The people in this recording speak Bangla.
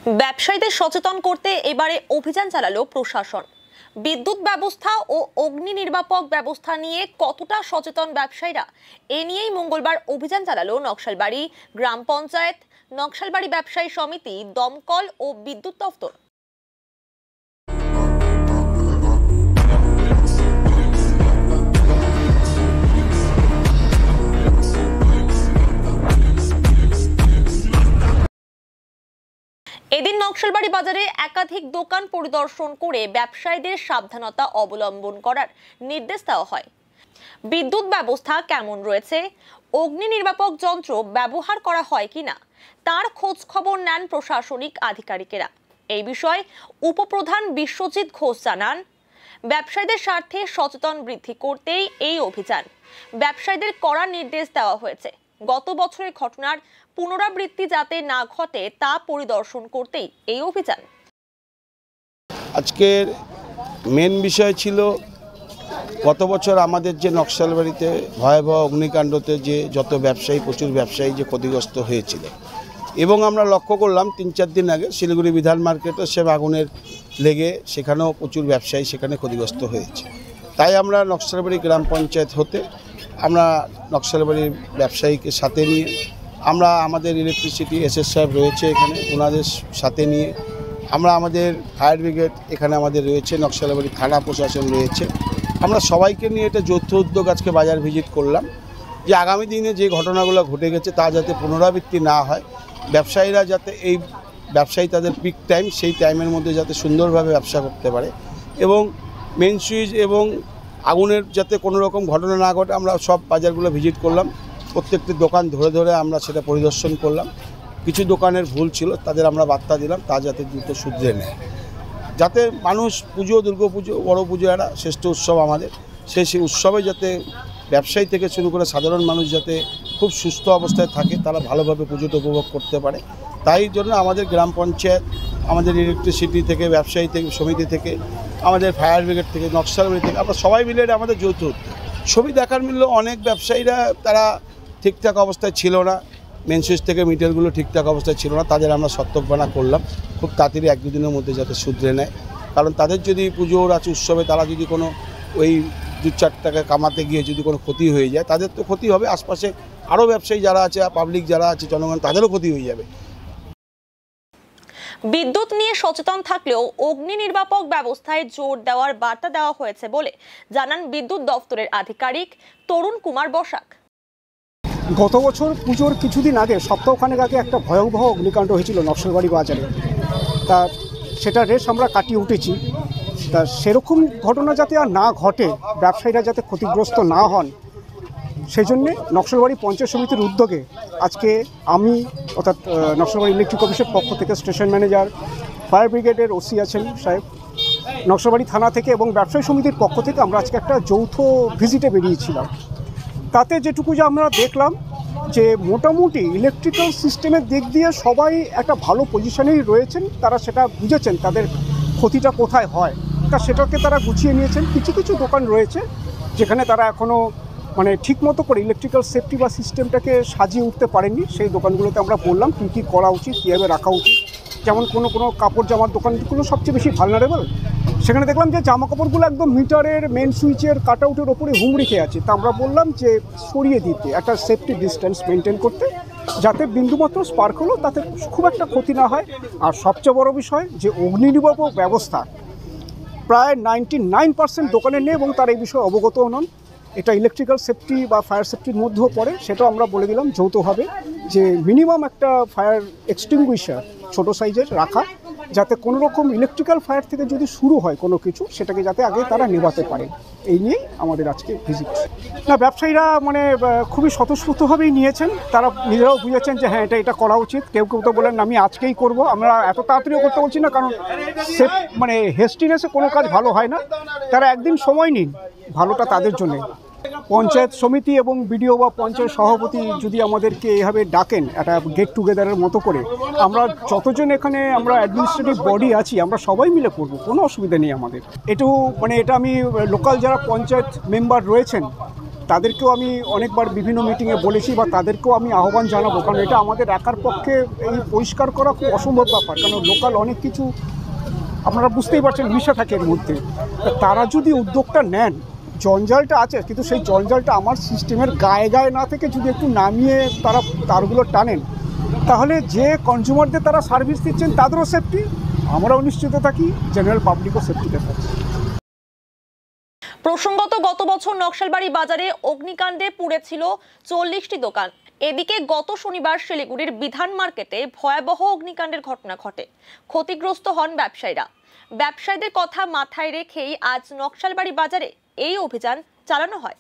ব্যবসায়ীদের সচেতন করতে এবারে অভিযান চালালো প্রশাসন। বিদ্যুৎ ব্যবস্থা ও অগ্নি নির্বাপক ব্যবস্থা নিয়ে কতটা সচেতন ব্যবসায়ীরা, এ নিয়েই মঙ্গলবার অভিযান চালালো নকশালবাড়ি গ্রাম পঞ্চায়েত, নকশালবাড়ি ব্যবসায়ী সমিতি, দমকল ও বিদ্যুৎ দফতর। এদিন নকশালবাড়ি বাজারে একাধিক দোকান পরিদর্শন করে ব্যবসায়ীদের সাবধানতা অবলম্বন করার নির্দেশ দেওয়া হয়। বিদ্যুৎ ব্যবস্থা কেমন রয়েছে, অগ্নি নির্বাপক যন্ত্র ব্যবহার করা হয় কিনা তার খোঁজ খবর নেন প্রশাসনিক আধিকারিকেরা। এই বিষয়ে উপপ্রধান বিশ্বজিৎ ঘোষ জানান, ব্যবসায়ীদের স্বার্থে সচেতন বৃদ্ধি করতেই এই অভিযান। ব্যবসায়ীদের কড়া নির্দেশ দেওয়া হয়েছে। গত বছরের ঘটনার পুনরাবৃত্তি যাতে না ঘটে তা পরিদর্শন করতেই এই অভিযান। আজকের মেন বিষয় ছিল গত বছর আমাদের যে নকশালবাড়িতে ভয়াবহ অগ্নিকাণ্ডতে যে যত ব্যবসায়ী, প্রচুর ব্যবসায়ী যে ক্ষতিগ্রস্ত হয়েছিল, এবং আমরা লক্ষ্য করলাম 3-4 দিন আগে শিলিগুড়ি বিধান মার্কেটে সে আগুনের লেগে সেখানেও প্রচুর ব্যবসায়ী সেখানে ক্ষতিগ্রস্ত হয়েছে। তাই আমরা নকশালবাড়ি গ্রাম পঞ্চায়েত হতে আমরা নকশালবাড়ির ব্যবসায়ীকে সাথে নিয়ে আমরা আমাদের ইলেকট্রিসিটি এসএস সাহেব রয়েছে এখানে, ওনাদের সাথে নিয়ে আমরা আমাদের ফায়ার ব্রিগেড এখানে আমাদের রয়েছে, নকশালবাড়ি থানা প্রশাসন রয়েছে, আমরা সবাইকে নিয়ে এটা যৌথ উদ্যোগ আজকে বাজার ভিজিট করলাম যে আগামী দিনে যে ঘটনাগুলো ঘটে গেছে তা যাতে পুনরাবৃত্তি না হয়, ব্যবসায়ীরা যাতে এই ব্যবসায়ী তাদের পিক টাইম সেই টাইমের মধ্যে যাতে সুন্দরভাবে ব্যবসা করতে পারে, এবং মেন সুইচ এবং আগুনের যাতে কোনো রকম ঘটনা না ঘটে। আমরা সব বাজারগুলো ভিজিট করলাম, প্রত্যেকটি দোকান ধরে ধরে আমরা সেটা পরিদর্শন করলাম। কিছু দোকানের ভুল ছিল, তাদের আমরা বার্তা দিলাম তা যাতে দ্রুত শুধরে নেয়, যাতে মানুষ পুজো, দুর্গাপুজো, বড় পুজো একটা শ্রেষ্ঠ উৎসব আমাদের, সেই উৎসবে যাতে ব্যবসায়ী থেকে শুরু করে সাধারণ মানুষ যাতে খুব সুস্থ অবস্থায় থাকে, তারা ভালোভাবে পুজোটা উপভোগ করতে পারে। তাই জন্য আমাদের গ্রাম পঞ্চায়েত, আমাদের ইলেকট্রিসিটি থেকে, ব্যবসায়ী থেকে, সমিতি থেকে, আমাদের ফায়ার ব্রিগেড থেকে, নকশালবাড়ি থেকে আমরা সবাই মিলে এটা আমাদের যৌথ উদ্যোগ। ছবি দেখার মিলল অনেক ব্যবসায়ীরা তারা ঠিকঠাক অবস্থায় ছিল না, মেন সুইচ থেকে মিটারগুলো ঠিকঠাক অবস্থায় ছিল না, তাদের আমরা সতর্কবার্তা করলাম খুব তাড়াতাড়ি 1-2 দিনের মধ্যে যাতে শুধরে নেয়। কারণ তাদের যদি পুজোর আছে উৎসবে তারা যদি কোনো ওই 2-4 টাকা কামাতে গিয়ে যদি কোনো ক্ষতি হয়ে যায়, তাদের তো ক্ষতি হবে, আশপাশে আরও ব্যবসায়ী যারা আছে, পাবলিক যারা আছে, জনগণ, তাদেরও ক্ষতি হয়ে যাবে। বিদ্যুৎ নিয়ে সচেতন থাকলেও অগ্নি নির্বাপক ব্যবস্থায় জোর দেওয়ার বার্তা দেওয়া হয়েছে বলে জানান বিদ্যুৎ দফতরের আধিকারিক তরুণ কুমার বসাক। গত বছর পুজোর কিছুদিন আগে, সপ্তাহখানেক আগে একটা ভয়াবহ অগ্নিকাণ্ড হয়েছিল নকশালবাড়ি বাজারে। তা সেটা রেশ আমরা কাটিয়ে উঠেছি। তা সেরকম ঘটনা যাতে আর না ঘটে, ব্যবসায়ীরা যাতে ক্ষতিগ্রস্ত না হন, সেই জন্যে নকশালবাড়ি পঞ্চায়েত সমিতির উদ্যোগে আজকে আমি, অর্থাৎ নকশালবাড়ি ইলেকট্রিক অফিসের পক্ষ থেকে স্টেশন ম্যানেজার, ফায়ার ব্রিগেডের ওসি আছেন সাহেব, নকশালবাড়ি থানা থেকে এবং ব্যবসায়ী সমিতির পক্ষ থেকে আমরা আজকে একটা যৌথ ভিজিটে বেরিয়েছিলাম। তাতে যেটুকু যে আমরা দেখলাম যে মোটামুটি ইলেকট্রিক্যাল সিস্টেমের দিক দিয়ে সবাই একটা ভালো পজিশনেই রয়েছেন, তারা সেটা বুঝেছেন তাদের ক্ষতিটা কোথায় হয়, তা সেটাকে তারা গুছিয়ে নিয়েছেন। কিছু কিছু দোকান রয়েছে যেখানে তারা এখনও ঠিকমতো করে ইলেকট্রিক্যাল সেফটি বা সিস্টেমটাকে সাজিয়ে উঠতে পারেননি। সেই দোকানগুলোতে আমরা বললাম কী কী করা উচিত, কীভাবে রাখা উচিত। যেমন কোনো কাপড় জামার দোকানগুলো সবচেয়ে বেশি ভালনারেবল, সেখানে দেখলাম যে জামা কাপড়গুলো একদম মিটারের মেন সুইচের কাট আউটের ওপরে হুমড়ি খেয়ে আছে। তা আমরা বললাম যে সরিয়ে দিতে, একটা সেফটি ডিস্টেন্স মেনটেন করতে, যাতে বিন্দুমাত্র স্পার্ক হলো তাতে খুব একটা ক্ষতি না হয়। আর সবচেয়ে বড় বিষয় যে অগ্নি নির্বাপক ব্যবস্থা প্রায় 99% দোকানে নেই এবং তার এই বিষয়ে অবগত নন। এটা ইলেকট্রিক্যাল সেফটি বা ফায়ার সেফটির মধ্যেও পড়ে, সেটাও আমরা বলে দিলাম যৌথভাবে যে মিনিমাম একটা ফায়ার এক্সটিংগুইশার ছোটো সাইজের রাখা, যাতে কোনো রকম ইলেকট্রিক্যাল ফায়ার থেকে যদি শুরু হয় কোনো কিছু, সেটাকে যাতে আগে তারা নেভাতে পারে। এই নিয়েই আমাদের আজকে ভিজিট। না, ব্যবসায়ীরা খুবই স্বতঃস্ফূর্তভাবেই নিয়েছেন, তারা নিজেরাও বুঝেছেন যে হ্যাঁ এটা করা উচিত। কেউ কেউ তো বলেন আমি আজকেই করব। আমরা এত তাড়াতাড়িও করতে বলছি না, কারণ হেস্টিনেসে কোনো কাজ ভালো হয় না। তারা একদিন সময় নিন, ভালোটা তাদের জন্যে। পঞ্চায়েত সমিতি এবং বিডিও বা পঞ্চায়েত সভাপতি যদি আমাদেরকে এইভাবে ডাকেন একটা গেট টুগেদারের মতো করে, আমরা যতজন এখানে আমরা অ্যাডমিনিস্ট্রেটিভ বডি আছি আমরা সবাই মিলে করব, কোনো অসুবিধা নেই আমাদের। এটা আমি লোকাল যারা পঞ্চায়েত মেম্বার রয়েছেন তাদেরকেও আমি অনেকবার বিভিন্ন মিটিংয়ে বলেছি বা তাদেরকেও আমি আহ্বান জানাবো, কারণ এটা আমাদের একার পক্ষে এই পরিষ্কার করা খুব অসম্ভব ব্যাপার, কারণ লোকাল অনেক কিছু আপনারা বুঝতেই পারছেন মিশে থাকে এর মধ্যে। তারা যদি উদ্যোগটা নেন, জঞ্জালটা আছে কিন্তু সেই জঞ্জালটা আমার সিস্টেমের গায়ে গায়ে না থেকে যদি একটু নামিয়ে তারা তারগুলো টানেন, তাহলে যে কনজিউমারদের তারা সার্ভিস দিচ্ছেন তাদেরও সেফটি, আমরাও নিশ্চিত থাকি, জেনারেল পাবলিকও সেফটিতে থাকে। প্রসঙ্গত গত বছর নকশালবাড়ি বাজারে অগ্নিকাণ্ডে পুড়েছিল 40টি দোকান। এদিকে গত শনিবার শিলিগুড়ির বিধান মার্কেটে ভয়াবহ অগ্নিকাণ্ডের ঘটনা ঘটে। ক্ষতিগ্রস্ত হন ব্যবসায়ীরা। ব্যবসায়ীদের কথা মাথায় রেখেই আজ নকশালবাড়ি বাজারে এই অভিযান চালানো হয়।